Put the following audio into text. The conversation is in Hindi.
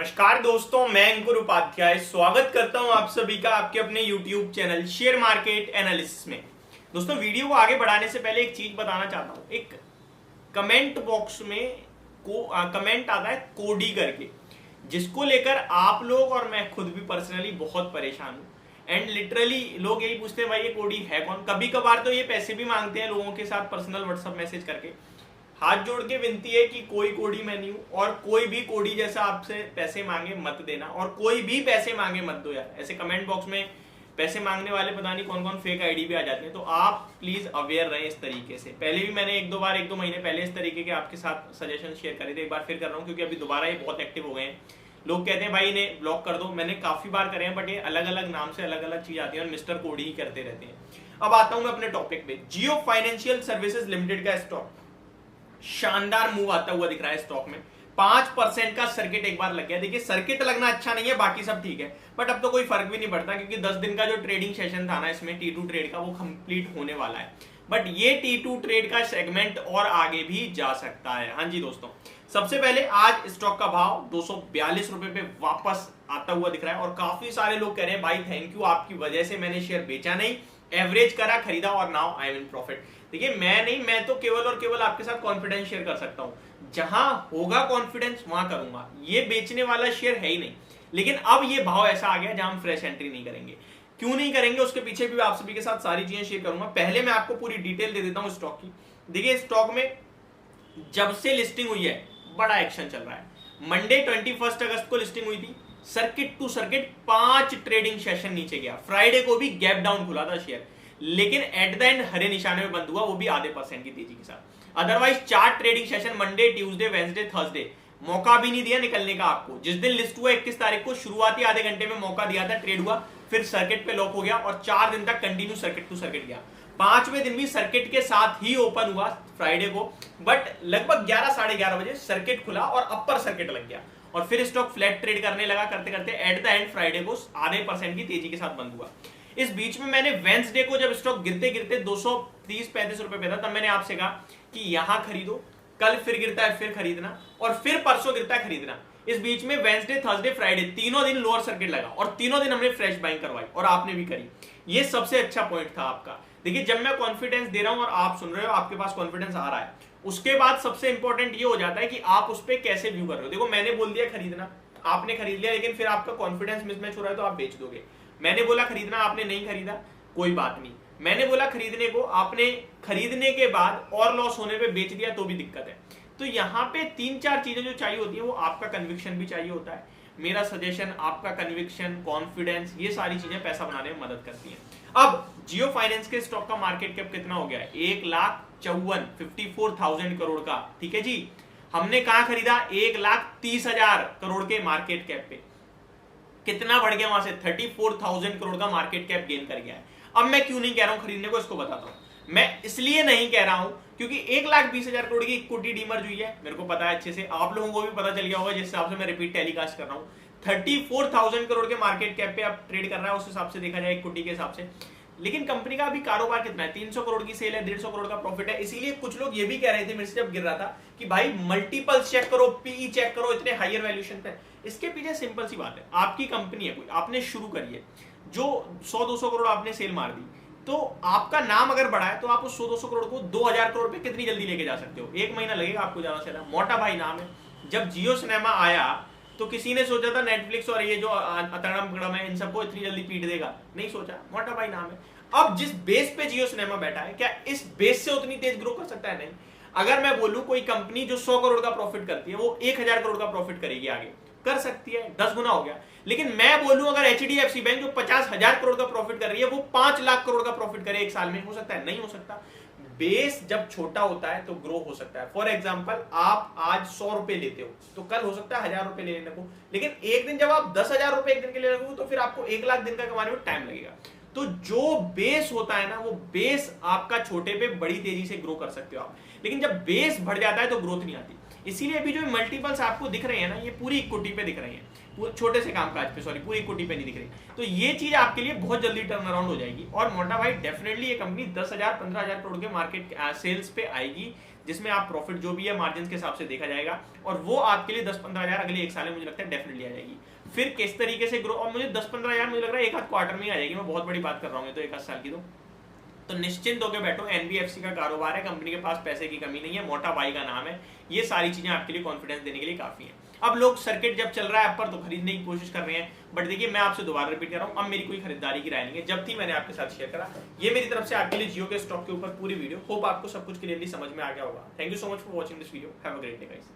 नमस्कार दोस्तों, मैं अंकुर उपाध्याय स्वागत करता हूं आप सभी का आपके अपने YouTube channel share market analysis में। दोस्तों, वीडियो को आगे बढ़ाने से पहले एक चीज बताना चाहता हूं। एक कमेंट बॉक्स में कमेंट आता है कोडी करके, जिसको लेकर आप लोग और मैं खुद भी पर्सनली बहुत परेशान हूं। एंड लिटरली लोग यही पूछते हैं भाई ये कोडी है कौन। कभी कभार तो ये पैसे भी मांगते हैं लोगों के साथ पर्सनल व्हाट्सएप मैसेज करके। हाथ जोड़ के विनती है कि कोई कोडी मैं नहीं हूं और कोई भी कोडी जैसा आपसे पैसे मांगे मत देना और कोई भी पैसे मांगे मत दो यार। ऐसे कमेंट बॉक्स में पैसे मांगने वाले पता नहीं कौन कौन फेक आईडी भी आ जाती है, तो आप प्लीज अवेयर रहें इस तरीके से। पहले भी मैंने एक दो महीने पहले इस तरीके के आपके साथ सजेशन शेयर करे थे, एक बार फिर कर रहा हूँ क्योंकि अभी दोबारा ये बहुत एक्टिव हो गए हैं। लोग कहते हैं भाई इन्हें ब्लॉक कर दो, मैंने काफी बार करे हैं बट ये अलग अलग नाम से अलग अलग चीज आती है और मिस्टर कोडी ही करते रहते हैं। अब आता हूं मैं अपने टॉपिक पे। जियो फाइनेंशियल सर्विसेज लिमिटेड का स्टॉक शानदार मूव आता हुआ दिख रहा है। स्टॉक में 5% का सर्किट एक बार लग गया। देखिए, सर्किट लगना अच्छा नहीं है, बाकी सब ठीक है, बट अब तो कोई फर्क भी नहीं पड़ता क्योंकि 10 दिन का जो ट्रेडिंग सेशन था ना इसमें T2 ट्रेड का, वो कंप्लीट होने वाला है। बट ये T2 ट्रेड का सेगमेंट और आगे भी जा सकता है। हाँ जी दोस्तों, सबसे पहले आज स्टॉक का भाव 242 रुपए पे वापस आता हुआ दिख रहा है और काफी सारे लोग कह रहे हैं भाई थैंक यू, आपकी वजह से मैंने शेयर बेचा नहीं, एवरेज करा, खरीदा और now I am in profit. देखिए, मैं तो केवल और केवल आपके साथ कॉन्फिडेंस शेयर कर सकता हूं। जहां होगा कॉन्फिडेंस वहां करूंगा। ये बेचने वाला शेयर है ही नहीं, लेकिन अब ये भाव ऐसा आ गया जहां हम फ्रेश एंट्री नहीं करेंगे। क्यों नहीं करेंगे उसके पीछे भी आप सभी के साथ सारी चीजें शेयर करूंगा। पहले मैं आपको पूरी डिटेल दे देता हूं स्टॉक की। देखिए, स्टॉक में जब से लिस्टिंग हुई है बड़ा एक्शन चल रहा है। मंडे 21 अगस्त को लिस्टिंग हुई थी। Circuit to circuit 5 trading session नीचे गया। फ्राइडे को भी गैप डाउन खुला था शेयर, लेकिन एट द एंड हरे निशाने में बंद हुआ, वो भी आधे % की तेजी के साथ। Otherwise 4 trading session Monday, Tuesday, Wednesday, Thursday मौका भी नहीं दिया निकलने का आपको। जिस दिन लिस्ट हुआ 21 तारीख को, शुरुआती आधे घंटे में मौका दिया था, ट्रेड हुआ, फिर सर्किट पे लॉक हो गया और 4 दिन तक कंटिन्यू सर्किट टू सर्किट गया। 5वें दिन भी सर्किट के साथ ही ओपन हुआ फ्राइडे को, बट लगभग 11 साढ़े 11 बजे सर्किट खुला और अपर सर्किट लग गया और फिर स्टॉक फ्लैट ट्रेड करने लगा। करते करते एट द एंड फ्राइडे को आधे % की तेजी के साथ बंद हुआ। इस बीच में मैंने वेडनेसडे को जब स्टॉक गिरते गिरते 230-35 रुपए पे था, तब मैंने आपसे कहा कि यहां खरीदो, कल फिर गिरता है फिर खरीदना और फिर परसों गिरता है खरीदना। इस बीच में वेडनेसडे, थर्सडे, फ्राइडे तीनों दिन लोअर सर्किट लगा और तीनों दिन हमने फ्रेश बाइंग करवाई और आपने भी करी। ये सबसे अच्छा पॉइंट था आपका। देखिए, जब मैं कॉन्फिडेंस दे रहा हूं और आप सुन रहे हो, आपके पास कॉन्फिडेंस आ रहा है, उसके बाद सबसे इंपॉर्टेंट ये हो जाता है कि आप उस पर कैसे व्यू कर रहे हो। देखो, मैंने बोल दिया खरीदना, आपने खरीद लिया, लेकिन फिर आपका कॉन्फिडेंस मिसमैच हो रहा है तो आप बेच दोगे। मैंने बोला खरीदना, आपने नहीं खरीदा, कोई बात नहीं। मैंने बोला खरीदने को, आपने खरीदने के बाद और लॉस होने पे बेच दिया तो भी दिक्कत है। तो यहाँ पे 3-4 चीजें जो चाहिए होती है, वो आपका कन्विक्शन भी चाहिए होता है, मेरा सजेशन, आपका कन्विक्शन, कॉन्फिडेंस, ये सारी चीजें पैसा बनाने में मदद करती हैं। अब जियो फाइनेंस के स्टॉक का मार्केट कैप कितना हो गया है? 1,54,000 करोड़ का। ठीक है जी, हमने कहां खरीदा? 1,30,000 करोड़ के मार्केट कैप पे। कितना बढ़ गया वहां से? 34,000 करोड़ का मार्केट कैप गेन कर गया है। अब मैं क्यों नहीं कह रहा हूं खरीदने को, इसको बताता हूं। मैं इसलिए नहीं कह रहा हूं क्योंकि 1,20,000 करोड़ की इक्विटी डीमर्ज हुई है, मेरे को पता है अच्छे से, आप लोगों को भी पता चल गया होगा, जिस हिसाब से मैं रिपीट टेलीकास्ट कर रहा हूं। 34,000 करोड़ के मार्केट कैप पे आप ट्रेड कर रहा है, उस हिसाब से देखा जाए इक्विटी के हिसाब से। लेकिन कंपनी का अभी कारोबार कितना है? 300 करोड़ की सेल है, 150 करोड़ का प्रॉफिट है। इसीलिए कुछ लोग ये भी कह रहे थे मेरे से जब गिर रहा था कि भाई मल्टीपल्स चेक करो, पीई चेक करो, इतने हायर वैल्यूएशन पे। इसके पीछे सिंपल सी बात है, आपकी कंपनी है कोई, आपने शुरू करी है, जो 100-200 करोड़ आपने सेल मार दी, तो आपका नाम अगर बढ़ा है तो आप उस 100-200 करोड़ को 2,000 करोड़ पे कितनी जल्दी लेके जा सकते हो? 1 महीना लगेगा आपको ज्यादा से ज्यादा। मोटा भाई नाम है। जब जियो सिनेमा आया तो किसी ने सोचा था नेटफ्लिक्स और ये जो अतड़म गड़म है इन सबको इतनी जल्दी पीट देगा? नहीं सोचा। मोटा भाई नाम है। अब जिस बेस पे जियो सिनेमा बैठा है, क्या इस बेस से उतनी तेज ग्रो कर सकता है? नहीं। अगर मैं बोलूं कोई कंपनी जो 100 करोड़ का प्रॉफिट करती है वो 1,000 करोड़ का प्रॉफिट करेगी, आगे कर सकती है, 10 गुना हो गया। लेकिन मैं बोलूं अगर HDFC बैंक जो 50,000 करोड़ का प्रॉफिट कर रही है वो 5 लाख करोड़ का प्रॉफिट करे एक साल में, हो सकता है? नहीं हो सकता। बेस जब छोटा होता है तो ग्रो हो सकता है। फॉर एग्जांपल, आप आज 100 रुपए लेते हो तो कल हो सकता है 1,000 रुपए लेने को, लेकिन एक दिन जब आप 10,000 रुपए एक दिन के लिए लगोगे तो फिर आपको 1 लाख दिन का कमाने में टाइम लगेगा। तो जो बेस होता है ना, वो बेस आपका छोटे पे बड़ी तेजी से ग्रो कर सकते हो आप, लेकिन जब बेस बढ़ जाता है तो ग्रोथ नहीं आती। इसीलिए अभी जो मल्टीपल्स आपको दिख रहे हैं ना, ये पूरी इक्विटी पे दिख रही है, छोटे से कामकाज पे, सॉरी, पूरी इक्विटी पे नहीं दिख रही। तो ये चीज आपके लिए बहुत जल्दी टर्न अराउंड हो जाएगी और मोटा भाई डेफिनेटली ये कंपनी 10,000-15,000 करोड़ के मार्केट सेल्स पे आएगी जिसमें आप प्रॉफिट जो भी है मार्जिन के हिसाब से देखा जाएगा, और वो आपके लिए 10-15 हज़ार अगले एक साल में मुझे लगता है डेफिनेटली आ जाएगी। फिर किस तरीके से ग्रो, और मुझे 10-15 हज़ार मुझे लग रहा है एक आध क्वार्टर में ही आ जाएगी, मैं बहुत बड़ी बात कर रहा हूँ तो एक आध साल की तो निश्चिंत होकर बैठो, एनबीएफसी का कारोबार है, कंपनी के पास पैसे की कमी नहीं है, मोटा भाई का नाम है, ये सारी चीजें आपके लिए कॉन्फिडेंस देने के लिए काफी है। अब लोग सर्किट जब चल रहा है ऐप पर तो खरीदने की कोशिश कर रहे हैं, बट देखिए मैं आपसे दोबारा रिपीट कर रहा हूं, अब मेरी कोई खरीदारी की राय नहीं है, जब थी मैंने आपके साथ शेयर करा। ये मेरी तरफ से आपके लिए जियो के स्टॉक के ऊपर पूरी वीडियो, होप आपको सब कुछ क्लियरली समझ में आ गया होगा। Thank you so much for watching this video, have a great day guys.